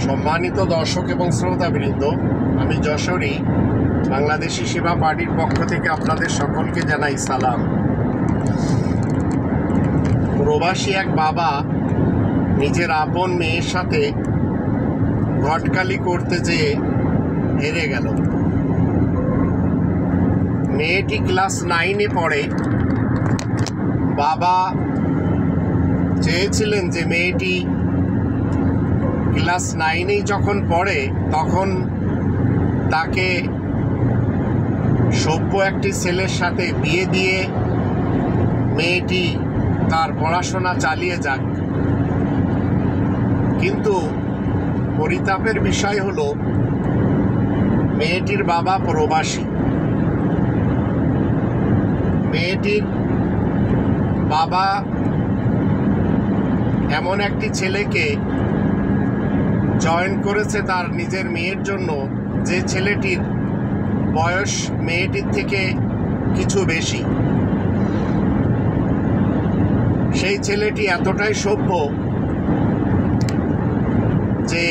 সম্মানিত দর্শক এবং শ্রোতাবৃন্দ, আমি যশোরী বাংলাদেশি সেবা পার্টির পক্ষ থেকে আপনাদের সকলকে জানাই সালাম। প্রবাসী এক বাবা নিজের আপন মেয়ের সাথে ঘটকালি করতে যেয়ে হেরে গেল। মেয়েটি ক্লাস 9-এ পড়ে। বাবা চেয়েছিলেন যে মেয়েটি ক্লাস 9-এই যখন পড়ে তখন তাকে সভ্য একটি ছেলের সাথে বিয়ে দিয়ে মেয়েটি তার পড়াশোনা চালিয়ে যাক। কিন্তু পরিতাপের বিষয় হলো মেয়েটির বাবা প্রবাসী। মেয়েটির বাবা এমন একটি ছেলেকে জয়েন করেছে তার নিজের মেয়ের জন্য, যে ছেলেটির বয়স মেয়েটির থেকে কিছু বেশি। সেই ছেলেটি এতটাই সভ্য যে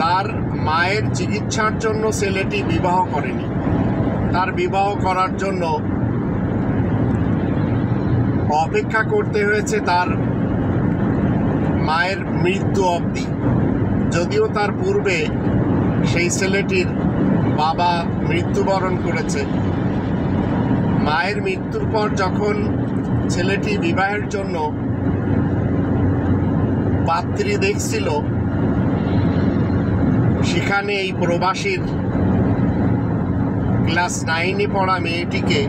তার মায়ের চিকিৎসার জন্য ছেলেটি বিবাহ করেনি। তার বিবাহ করার জন্য অপেক্ষা করতে হয়েছে তার মায়ের মৃত্যু অবধি। যদিও তার পূর্বে সেই ছেলেটির বাবা মৃত্যুবরণ করেছে। মায়ের মৃত্যুর পর যখন ছেলেটি বিবাহের জন্য পাত্রী দেখছিল, সেখানে এই প্রবাসীর ক্লাস 9-এ পড়া মেয়েটিকে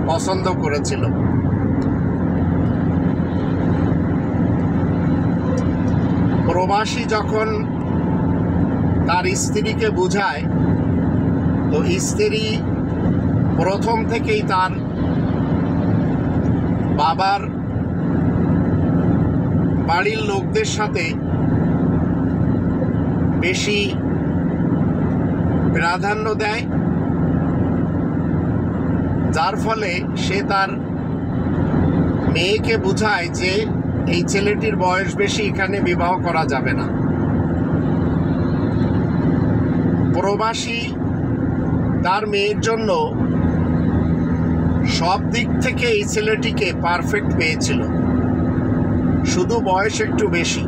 পছন্দ করেছিল। প্রবাসী যখন তার স্ত্রীকে বুঝায়, তো স্ত্রী প্রথম থেকেই তার বাবার বাড়ির লোকদের সাথে বেশি প্রাধান্য দেয়, যার ফলে সে তার মেয়েকে বুঝায় যে এই ছেলেটির বয়স বেশি, এখানে বিবাহ করা যাবে না। প্রবাসী তার মেয়ের জন্য সব দিক থেকে এই ছেলেটিকে পারফেক্ট পেয়েছিল, শুধু বয়স একটু বেশি।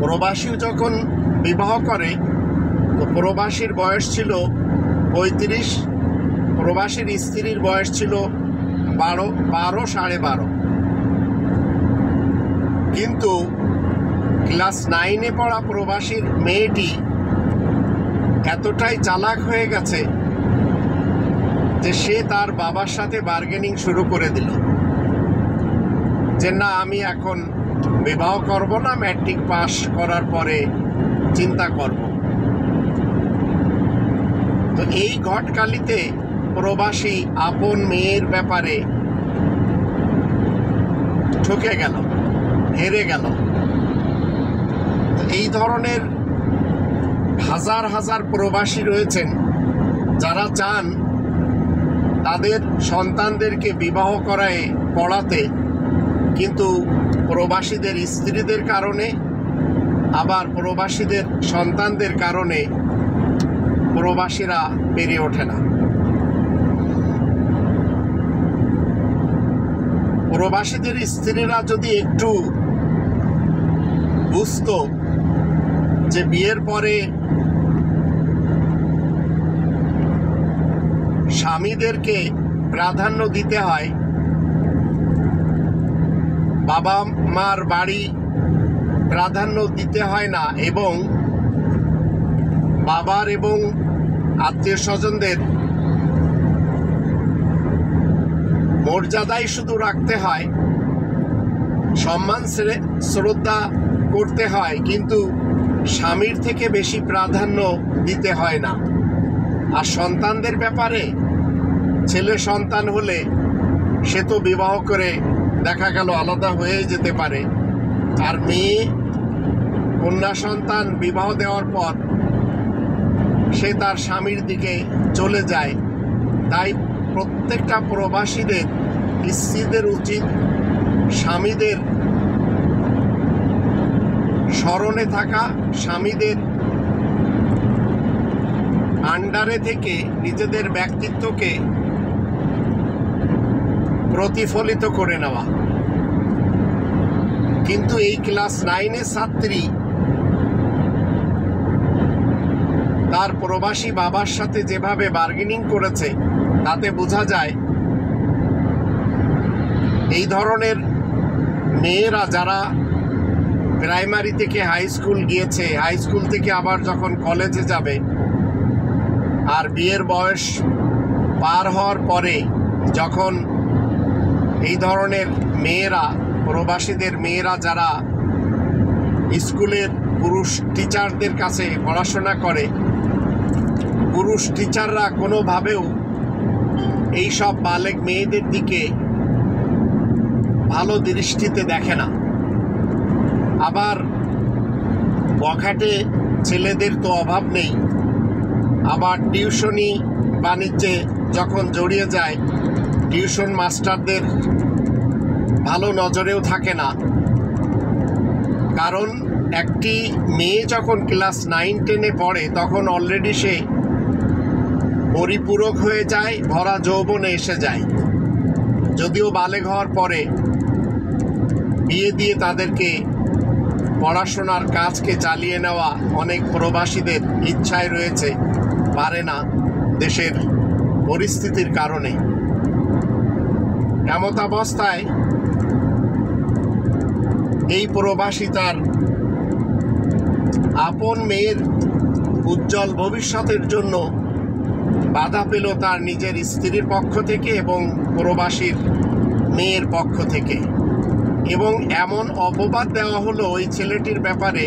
প্রবাসী যখন বিবাহ করে তো প্রবাসীর বয়স ছিল 35, প্রবাসীর স্ত্রীর বয়স ছিল 12 সাড়ে 12। কিন্তু ক্লাস 9-এ পড়া প্রবাসীর মেয়েটি এতটাই চালাক হয়ে গেছে যে সে তার বাবার সাথে বার্গেনিং শুরু করে দিল যে না, আমি এখন বিবাহ করব না, ম্যাট্রিক পাস করার পরে চিন্তা করব। তো এই ঘটকালিতে প্রবাসী আপন মেয়ের ব্যাপারে ঠকে গেল, হেরে গেল। এই ধরনের হাজার হাজার প্রবাসী রয়েছেন যারা চান তাদের সন্তানদেরকে বিবাহ করায় পড়াতে, কিন্তু প্রবাসীদের স্ত্রীদের কারণে, আবার প্রবাসীদের সন্তানদের কারণে প্রবাসীরা পেরে ওঠে না। প্রবাসীদের স্ত্রীরা যদি একটু বুঝতো যে বিয়ের পরে স্বামীদেরকে প্রাধান্য দিতে হয়, বাবা মার বাড়ি প্রাধান্য দিতে হয় না, এবং বাবার এবং আত্মীয় স্বজনদের মর্যাদাই শুধু রাখতে হয়, সম্মান শ্রদ্ধা করতে হয়, কিন্তু স্বামীর থেকে বেশি প্রাধান্য দিতে হয় না। আর সন্তানদের ব্যাপারে, ছেলে সন্তান হলে সে তো বিবাহ করে দেখা গেল আলাদা হয়ে যেতে পারে, আর মেয়ে কন্যা সন্তান বিবাহ দেওয়ার পর সে তার স্বামীর দিকে চলে যায়। তাই প্রত্যেকটা প্রবাসীদের স্ত্রীদের উচিত স্বামীদের স্মরণে থাকা স্বামীদের আন্ডারে থেকে নিজেদের ব্যক্তিত্বকে প্রতিফলিত করে নেওয়া। কিন্তু এই ক্লাস 9-এর ছাত্রী তার প্রবাসী বাবার সাথে যেভাবে বার্গেনিং করেছে তাতে বোঝা যায় এই ধরনের মেয়েরা যারা প্রাইমারি থেকে হাই স্কুল গিয়েছে, হাই স্কুল থেকে আবার যখন কলেজে যাবে আর বিয়ের বয়স পার হওয়ার পরে যখন এই ধরনের মেয়েরা, প্রবাসীদের মেয়েরা যারা স্কুলের পুরুষ টিচারদের কাছে পড়াশোনা করে, পুরুষ টিচাররা কোনোভাবেও এই সব বালেক মেয়েদের দিকে ভালো দৃষ্টিতে দেখে না। আবার বখাটে ছেলেদের তো অভাব নেই, আবার টিউশনি বাণিজ্যে যখন জড়িয়ে যায় টিউশন মাস্টারদের ভালো নজরেও থাকে না। কারণ একটি মেয়ে যখন ক্লাস 9-10-এ পড়ে তখন অলরেডি সে পরিপূরক হয়ে যায়, ভরা যৌবনে এসে যায়। যদিও বালেগ হওয়ার পরে বিয়ে দিয়ে তাদেরকে পড়াশোনার কাজকে চালিয়ে নেওয়া অনেক প্রবাসীদের ইচ্ছায় রয়েছে, পারে না দেশের পরিস্থিতির কারণে। এমতাবস্থায় এই প্রবাসী তার আপন মেয়ের উজ্জ্বল ভবিষ্যতের জন্য বাধা পেল তার নিজের স্ত্রীর পক্ষ থেকে এবং প্রবাসীর মেয়ের পক্ষ থেকে। এবং এমন অপবাদ দেওয়া হলো ওই ছেলেটির ব্যাপারে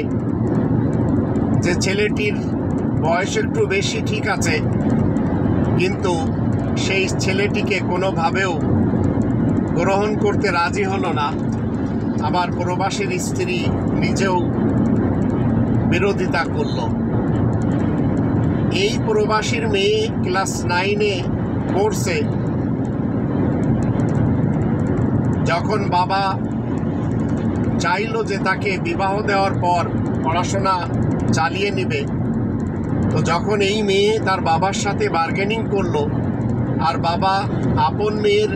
যে ছেলেটির বয়স একটু বেশি, ঠিক আছে, কিন্তু সেই ছেলেটিকে কোনোভাবেও গ্রহণ করতে রাজি হলো না। আবার প্রবাসীর স্ত্রী নিজেও বিরোধিতা করল। এই প্রবাসীর মেয়ে ক্লাস 9-এ পড়ছে, যখন বাবা চাইল যে তাকে বিবাহ দেওয়ার পর পড়াশোনা চালিয়ে নেবে, তো যখন এই মেয়ে তার বাবার সাথে বার্গেনিং করলো আর বাবা আপন মেয়ের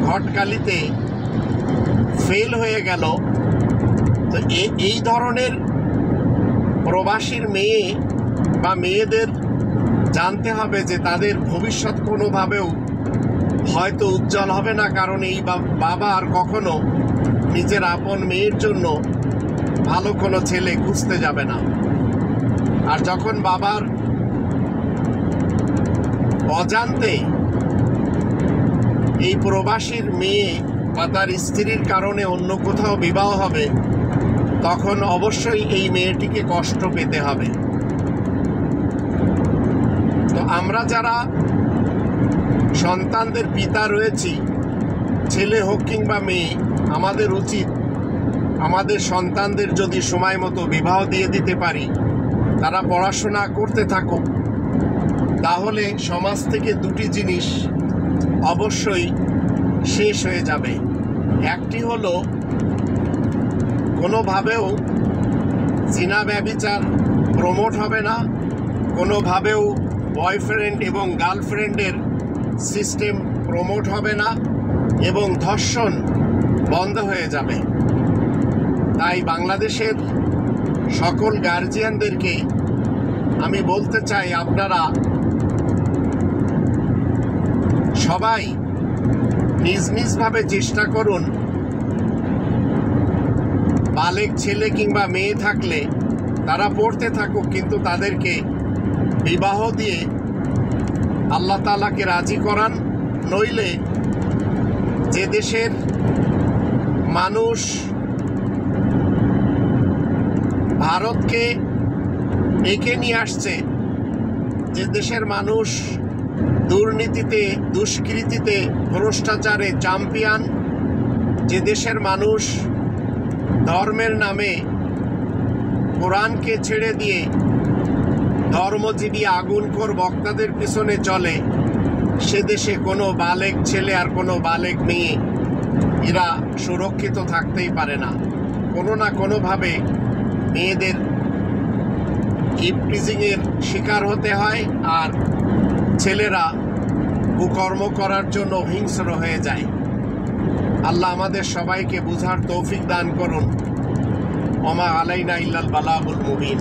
ঘটকালিতে ফেল হয়ে গেল, তো এই ধরনের প্রবাসীর মেয়ে বা মেয়েদের জানতে হবে যে তাদের ভবিষ্যৎ কোনোভাবেও হয়তো উজ্জ্বল হবে না। কারণ এই বাবা আর কখনো নিজের আপন মেয়ের জন্য ভালো কোনো ছেলে খুঁজতে যাবে না। আর যখন বাবার অজান্তে এই প্রবাসীর মেয়ে বা তার স্ত্রীর কারণে অন্য কোথাও বিবাহ হবে, তখন অবশ্যই এই মেয়েটিকে কষ্ট পেতে হবে। তো আমরা যারা সন্তানদের পিতা রয়েছি, ছেলে হোক কিংবা মেয়ে, আমাদের উচিত আমাদের সন্তানদের যদি সময় মতো বিবাহ দিয়ে দিতে পারি, তারা পড়াশোনা করতে থাকুক, তাহলে সমাজ থেকে দুটি জিনিস অবশ্যই শেষ হয়ে যাবে। একটি হলো কোনোভাবেও জিনা ব্যভিচার প্রমোট হবে না, কোনোভাবেও বয়ফ্রেন্ড এবং গার্লফ্রেন্ডের সিস্টেম প্রমোট হবে না এবং ধর্ষণ বন্ধ হয়ে যাবে। তাই বাংলাদেশের সকল গার্জিয়ানদেরকে আমি বলতে চাই, আপনারা সবাই নিজ নিজভাবে চেষ্টা করুন, বালেক ছেলে কিংবা মেয়ে থাকলে তারা পড়তে থাকুক, কিন্তু তাদেরকে বিবাহ দিয়ে আল্লাহ তাআলাকে রাজি করান। নইলে যে দেশের মানুষ ভারতকে এঁকে নিয়ে আসছে, যে দেশের মানুষ দুর্নীতিতে, দুষ্কৃতিতে, ভ্রষ্টাচারে চ্যাম্পিয়ন, যে দেশের মানুষ ধর্মের নামে কোরআনকে ছেড়ে দিয়ে ধর্মজীবী আগুনখোর বক্তাদের পিছনে চলে, সে দেশে কোনো বালেক ছেলে আর কোনো বালেক মেয়ে এরা সুরক্ষিত থাকতেই পারে না। কোনো না কোনোভাবে মেয়েদের ইভটিজিংয়ের শিকার হতে হয়, আর ছেলেরা কুকর্ম করার জন্য হিংস্র হয়ে যায়। আল্লাহ আমাদের সবাইকে বুঝার তৌফিক দান করুন। ওমা আলাইনা ইল্লাল বালাগুল মুবিন।